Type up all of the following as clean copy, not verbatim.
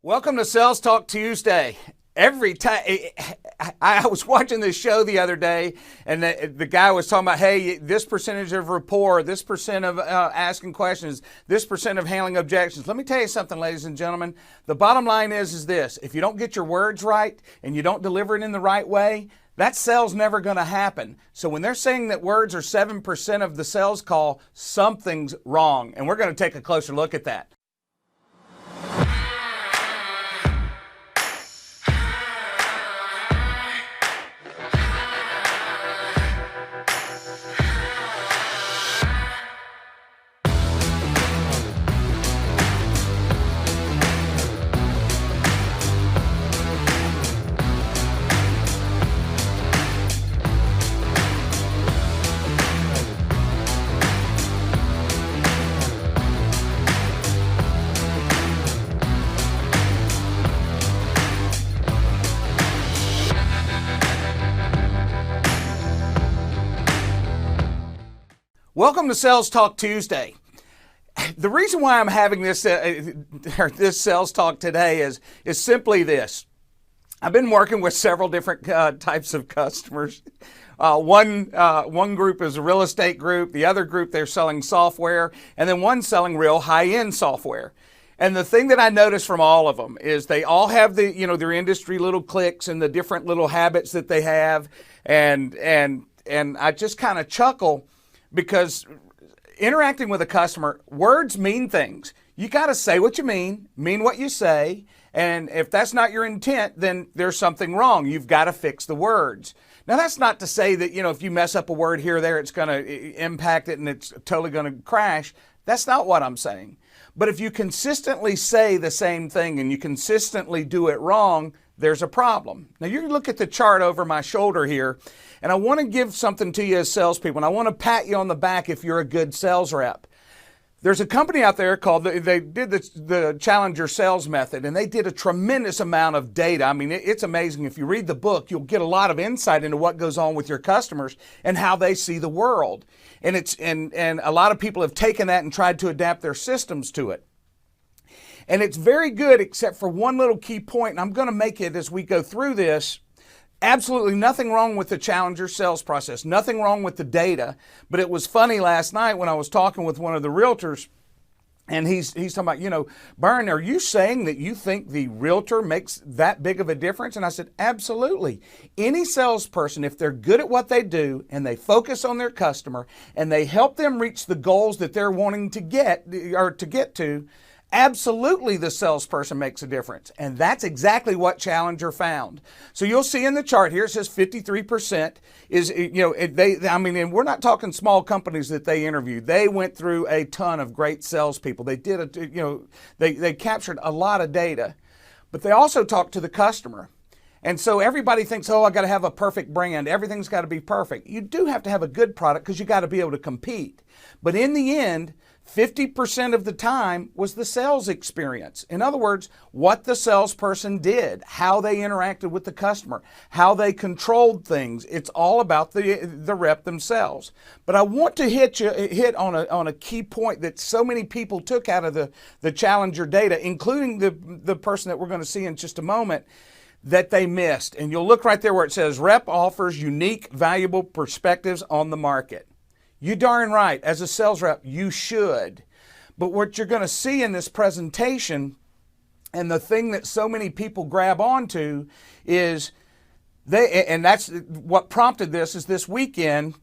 Welcome to Sales Talk Tuesday. Every time I was watching this show the other day, and the guy was talking about, hey, this percentage of rapport, this percent of asking questions, this percent of handling objections. Let me tell you something, ladies and gentlemen. The bottom line is this: if you don't get your words right and you don't deliver it in the right way, that sale's never going to happen. So when they're saying that words are 7% of the sales call, something's wrong, and we're going to take a closer look at that. Welcome to Sales Talk Tuesday. The reason why I'm having this sales talk today is simply this. I've been working with several different types of customers. One group is a real estate group. The other group, they're selling software, and then one selling real high-end software. And the thing that I notice from all of them is they all have their industry little cliques and the different little habits that they have, and I just kind of chuckle. Because interacting with a customer, words mean things. You got to say what you mean what you say, and if that's not your intent, then there's something wrong. You've got to fix the words. Now, that's not to say that, if you mess up a word here or there, it's going to impact it and it's totally going to crash. That's not what I'm saying. But if you consistently say the same thing and you consistently do it wrong, there's a problem. Now, you look at the chart over my shoulder here, and I want to give something to you as salespeople, and I want to pat you on the back if you're a good sales rep. There's a company out there called, they did the Challenger Sales Method, and they did a tremendous amount of data. I mean, it's amazing. If you read the book, you'll get a lot of insight into what goes on with your customers and how they see the world. And a lot of people have taken that and tried to adapt their systems to it. And it's very good, except for one little key point, and I'm going to make it as we go through this. Absolutely nothing wrong with the Challenger sales process, nothing wrong with the data. But it was funny last night when I was talking with one of the realtors, and he's talking about, Byron, are you saying that you think the realtor makes that big of a difference? And I said, absolutely. Any salesperson, if they're good at what they do and they focus on their customer and they help them reach the goals that they're wanting to get to, absolutely the salesperson makes a difference. And that's exactly what Challenger found. So you'll see in the chart here, it says 53% is, and we're not talking small companies that they interviewed. They went through a ton of great salespeople. They did, they captured a lot of data, but they also talked to the customer. And so everybody thinks, I got to have a perfect brand. Everything's got to be perfect. You do have to have a good product because you got to be able to compete. But in the end, 50% of the time was the sales experience. In other words, what the salesperson did, how they interacted with the customer, how they controlled things. It's all about the rep themselves. But I want to hit on a key point that so many people took out of the Challenger data, including the person that we're going to see in just a moment, that they missed. And you'll look right there where it says rep offers unique, valuable perspectives on the market. You darn right, as a sales rep, you should. But what you're going to see in this presentation, and the thing that so many people grab onto, is and that's what prompted this, is this weekend,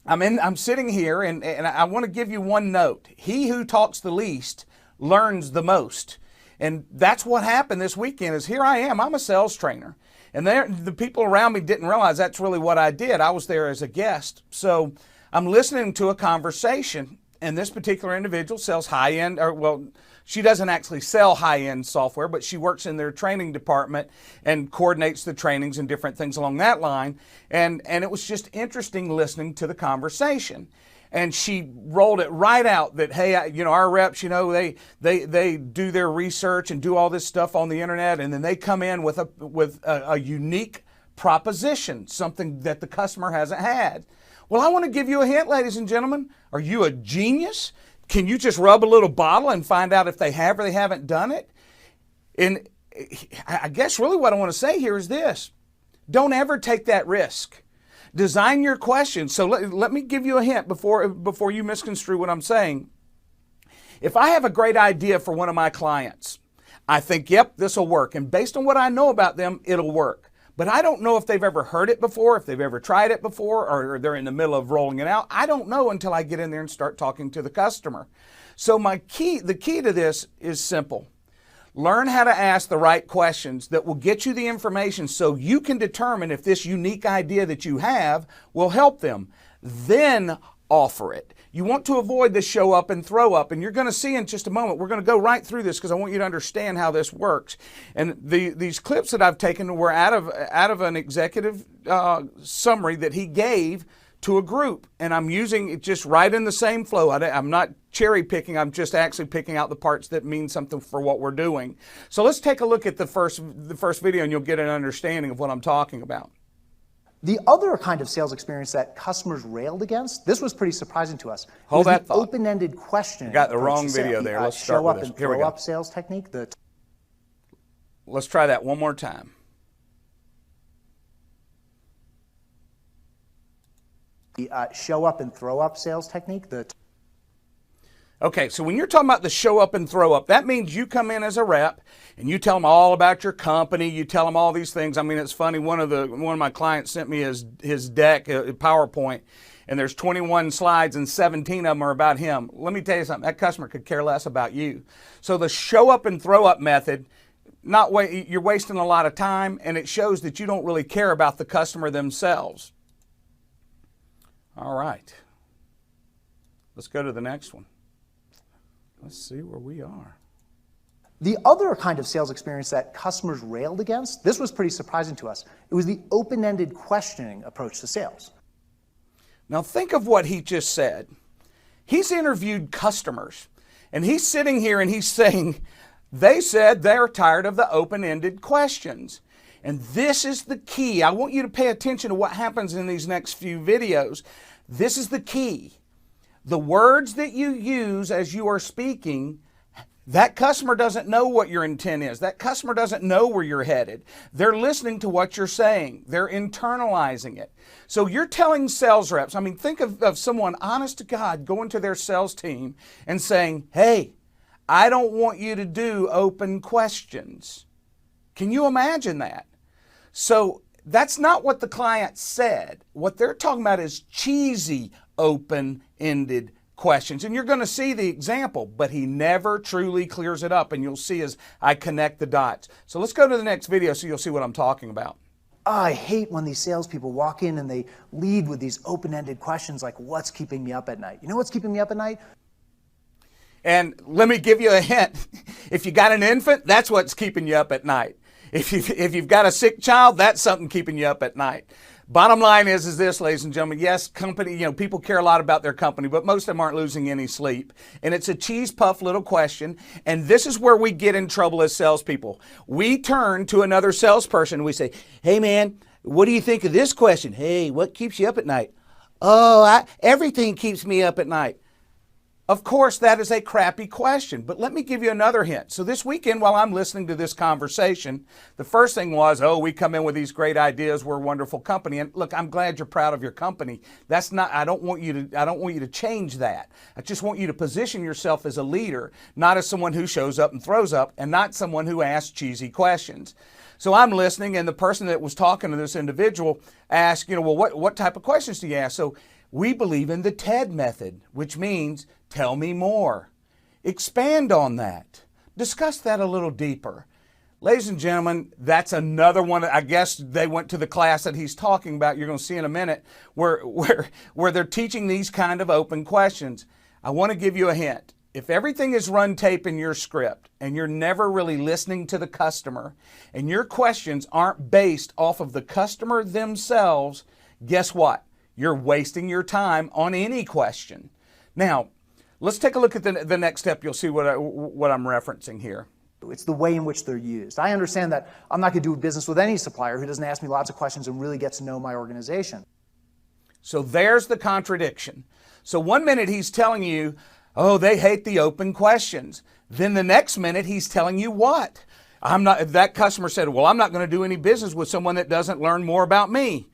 I'm sitting here, and I want to give you one note. He who talks the least learns the most. And that's what happened this weekend, is here I am, I'm a sales trainer. And the people around me didn't realize that's really what I did. I was there as a guest. So I'm listening to a conversation, and this particular individual sells high-end, she doesn't actually sell high-end software, but she works in their training department and coordinates the trainings and different things along that line. And it was just interesting listening to the conversation. And she rolled it right out that, hey, our reps, they do their research and do all this stuff on the internet, and then they come in with a unique proposition, something that the customer hasn't had. Well, I want to give you a hint, ladies and gentlemen. Are you a genius? Can you just rub a little bottle and find out if they have or they haven't done it? And I guess really what I want to say here is this. Don't ever take that risk. Design your questions. So let me give you a hint before you misconstrue what I'm saying. If I have a great idea for one of my clients, I think, yep, this will work. And based on what I know about them, it'll work. But I don't know if they've ever heard it before, if they've ever tried it before, or they're in the middle of rolling it out. I don't know until I get in there and start talking to the customer. So the key to this is simple. Learn how to ask the right questions that will get you the information so you can determine if this unique idea that you have will help them. Then offer it. You want to avoid the show up and throw up, and you're going to see in just a moment. We're going to go right through this because I want you to understand how this works. And these clips that I've taken were out of an executive summary that he gave to a group, and I'm using it just right in the same flow. I'm not cherry picking. I'm just actually picking out the parts that mean something for what we're doing. So let's take a look at the first video, and you'll get an understanding of what I'm talking about. The other kind of sales experience that customers railed against, this was pretty surprising to us. Hold that thought. Open-ended question. You got the wrong video there. Let's start with this. Show up and throw up sales technique. Let's try that one more time. The show up and throw up sales technique. Okay, so when you're talking about the show up and throw up, that means you come in as a rep and you tell them all about your company. You tell them all these things. I mean, it's funny. One of my clients sent me his deck, PowerPoint, and there's 21 slides and 17 of them are about him. Let me tell you something. That customer could care less about you. So the show up and throw up method, you're wasting a lot of time, and it shows that you don't really care about the customer themselves. All right. Let's go to the next one. Let's see where we are. The other kind of sales experience that customers railed against, this was pretty surprising to us. It was the open-ended questioning approach to sales. Now think of what he just said. He's interviewed customers, and he's sitting here and he's saying, they said they're tired of the open-ended questions. And this is the key. I want you to pay attention to what happens in these next few videos. This is the key. The words that you use as you are speaking, that customer doesn't know what your intent is. That customer doesn't know where you're headed. They're listening to what you're saying. They're internalizing it. So you're telling sales reps, I mean, think of someone honest to God going to their sales team and saying, hey, I don't want you to do open questions. Can you imagine that? So that's not what the client said. What they're talking about is cheesy, open-ended questions. And you're going to see the example, but he never truly clears it up. And you'll see as I connect the dots. So let's go to the next video so you'll see what I'm talking about. I hate when these salespeople walk in and they lead with these open-ended questions like, what's keeping me up at night? You know what's keeping me up at night? And let me give you a hint. If you got an infant, that's what's keeping you up at night. If you've got a sick child, that's something keeping you up at night. Bottom line is this, ladies and gentlemen. Yes, people care a lot about their company, but most of them aren't losing any sleep. And it's a cheese puff little question. And this is where we get in trouble as salespeople. We turn to another salesperson and we say, hey man, what do you think of this question? Hey, what keeps you up at night? Oh, everything keeps me up at night. Of course, that is a crappy question, but let me give you another hint. So this weekend, while I'm listening to this conversation, the first thing was, oh, we come in with these great ideas. We're a wonderful company. And look, I'm glad you're proud of your company. That's not, I don't want you to change that. I just want you to position yourself as a leader, not as someone who shows up and throws up, and not someone who asks cheesy questions. So I'm listening, and the person that was talking to this individual asked, well, what type of questions do you ask? So we believe in the TED method, which means tell me more. Expand on that. Discuss that a little deeper. Ladies and gentlemen, that's another one. I guess they went to the class that he's talking about. You're going to see in a minute where they're teaching these kind of open questions. I want to give you a hint. If everything is run tape in your script and you're never really listening to the customer and your questions aren't based off of the customer themselves, guess what? You're wasting your time on any question. Now, let's take a look at the next step. You'll see what I'm referencing here. It's the way in which they're used. I understand that I'm not going to do business with any supplier who doesn't ask me lots of questions and really gets to know my organization. So there's the contradiction. So one minute he's telling you, oh, they hate the open questions. Then the next minute he's telling you what? That customer said, well, I'm not going to do any business with someone that doesn't learn more about me.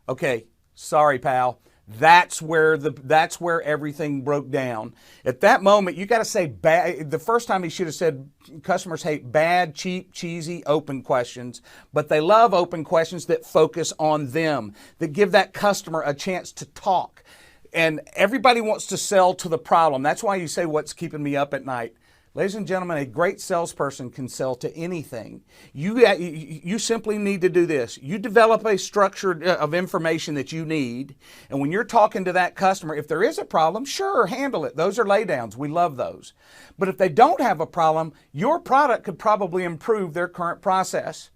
Okay, sorry, pal. That's where everything broke down. At that moment, you got to say bad. The first time he should have said customers hate bad, cheap, cheesy, open questions, but they love open questions that focus on them, that give that customer a chance to talk. And everybody wants to sell to the problem. That's why you say, what's keeping me up at night? Ladies and gentlemen, a great salesperson can sell to anything. You simply need to do this. You develop a structure of information that you need, and when you're talking to that customer, if there is a problem, sure, handle it. Those are laydowns. We love those. But if they don't have a problem, your product could probably improve their current process.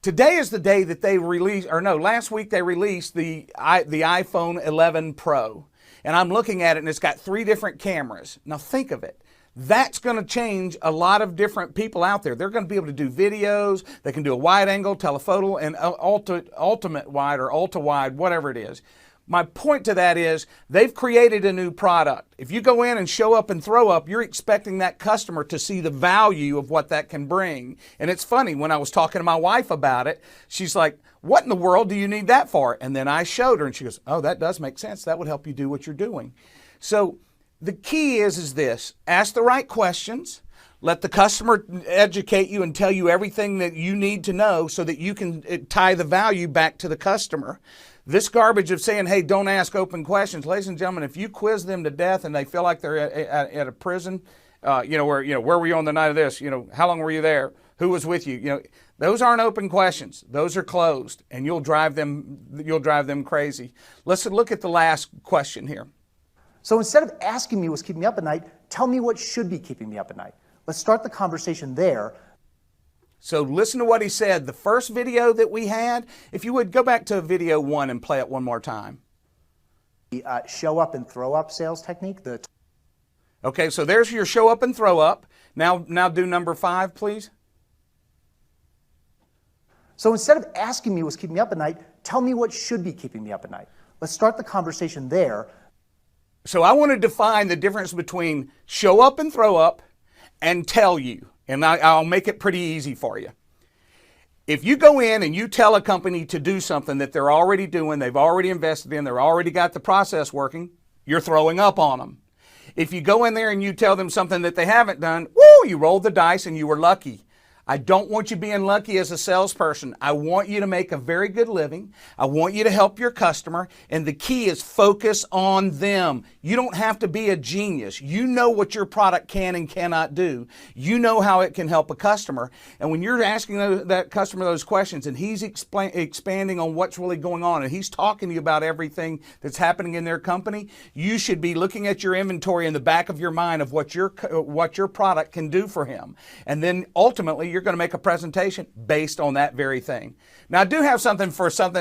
Today is the day that they released, or no, last week they released the iPhone 11 Pro. And I'm looking at it, and it's got 3 different cameras. Now think of it. That's going to change a lot of different people out there. They're going to be able to do videos. They can do a wide angle, telephoto, and ultimate wide or ultra wide, whatever it is. My point to that is they've created a new product. If you go in and show up and throw up, you're expecting that customer to see the value of what that can bring. And it's funny, when I was talking to my wife about it, she's like, what in the world do you need that for? And then I showed her and she goes, oh, that does make sense. That would help you do what you're doing. So the key is this: ask the right questions, let the customer educate you and tell you everything that you need to know so that you can tie the value back to the customer. This garbage of saying, hey, don't ask open questions, ladies and gentlemen, if you quiz them to death and they feel like they're at a prison, where were you on the night of this? How long were you there? Who was with you? Those aren't open questions. Those are closed, and you'll drive them crazy. Let's look at the last question here. So instead of asking me what's keeping me up at night, tell me what should be keeping me up at night. Let's start the conversation there. So listen to what he said. The first video that we had, if you would go back to video 1 and play it one more time. The show up and throw up sales technique. Okay, so there's your show up and throw up. Now do number 5, please. So instead of asking me what's keeping me up at night, tell me what should be keeping me up at night. Let's start the conversation there. So I want to define the difference between show up and throw up and tell you. And I'll make it pretty easy for you. If you go in and you tell a company to do something that they're already doing, they've already invested in, they've already got the process working, you're throwing up on them. If you go in there and you tell them something that they haven't done, woo, you rolled the dice and you were lucky. I don't want you being lucky as a salesperson. I want you to make a very good living. I want you to help your customer. And the key is focus on them. You don't have to be a genius. You know what your product can and cannot do. You know how it can help a customer. And when you're asking that customer those questions and he's expanding on what's really going on and he's talking to you about everything that's happening in their company, you should be looking at your inventory in the back of your mind of what your product can do for him. And then ultimately, you're going to make a presentation based on that very thing. Now, I do have something.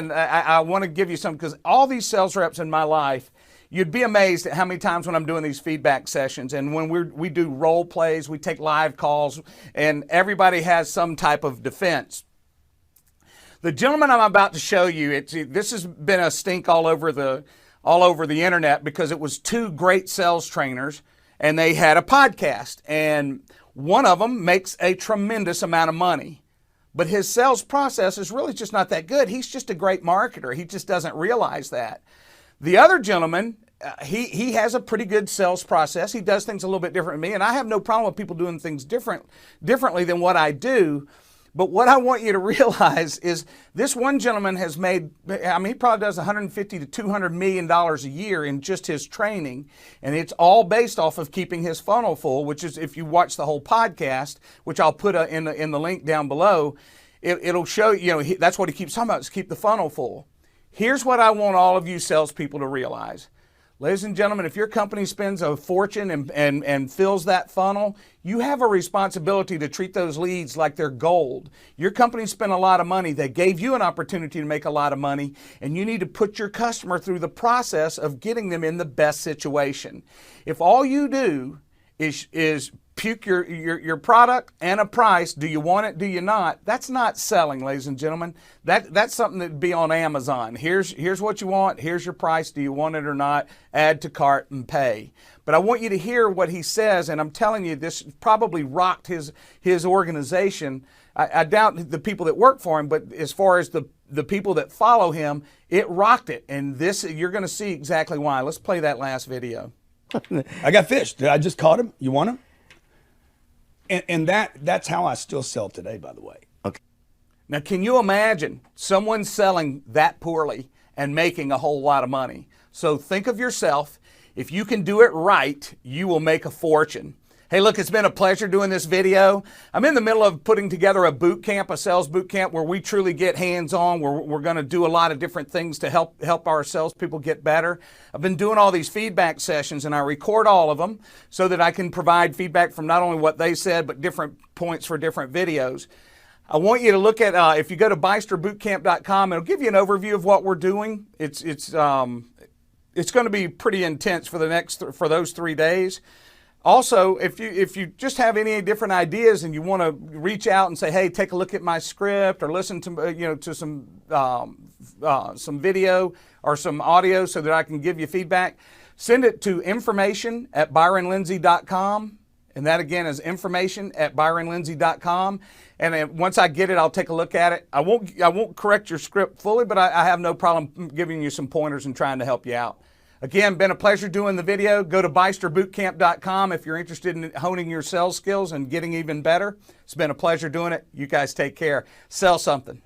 I want to give you some, because all these sales reps in my life, you'd be amazed at how many times when I'm doing these feedback sessions and when we do role plays, we take live calls, and everybody has some type of defense. The gentleman I'm about to show you, this has been a stink all over the internet because it was 2 great sales trainers and they had a podcast, and one of them makes a tremendous amount of money, but his sales process is really just not that good. He's just a great marketer. He just doesn't realize that. The other gentleman, he has a pretty good sales process. He does things a little bit different than me, and I have no problem with people doing things differently than what I do. But what I want you to realize is this one gentleman has made, he probably does $150 to $200 million a year in just his training. And it's all based off of keeping his funnel full, which is, if you watch the whole podcast, which I'll put in the link down below, it'll show you, that's what he keeps talking about, is keep the funnel full. Here's what I want all of you salespeople to realize. Ladies and gentlemen, if your company spends a fortune and fills that funnel, you have a responsibility to treat those leads like they're gold. Your company spent a lot of money. They gave you an opportunity to make a lot of money, and you need to put your customer through the process of getting them in the best situation. If all you do is puke your product and a price, do you want it, do you not? That's not selling, ladies and gentlemen. That's something that'd be on Amazon. Here's what you want, here's your price, do you want it or not? Add to cart and pay. But I want you to hear what he says, and I'm telling you, this probably rocked his organization I doubt the people that work for him, but as far as the people that follow him, it rocked it. And this, you're going to see exactly why. Let's play that last video. I got fish. I just caught him. You want him? And that's how I still sell today, by the way. Okay. Now, can you imagine someone selling that poorly and making a whole lot of money? So think of yourself. If you can do it right, you will make a fortune. Hey, look, it's been a pleasure doing this video. I'm in the middle of putting together a boot camp, a sales boot camp, where we truly get hands-on. We're going to do a lot of different things to help our salespeople get better. I've been doing all these feedback sessions, and I record all of them so that I can provide feedback from not only what they said, but different points for different videos. I want you to look at, if you go to BysterBootCamp.com, it'll give you an overview of what we're doing. It's going to be pretty intense for those 3 days. Also, if you just have any different ideas and you want to reach out and say, hey, take a look at my script or listen to to some video or some audio so that I can give you feedback, send it to information@ByronLindsey.com. And that again is information@ByronLindsey.com. And then once I get it, I'll take a look at it. I won't correct your script fully, but I have no problem giving you some pointers and trying to help you out. Again, been a pleasure doing the video. Go to BysterBootCamp.com if you're interested in honing your sales skills and getting even better. It's been a pleasure doing it. You guys take care. Sell something.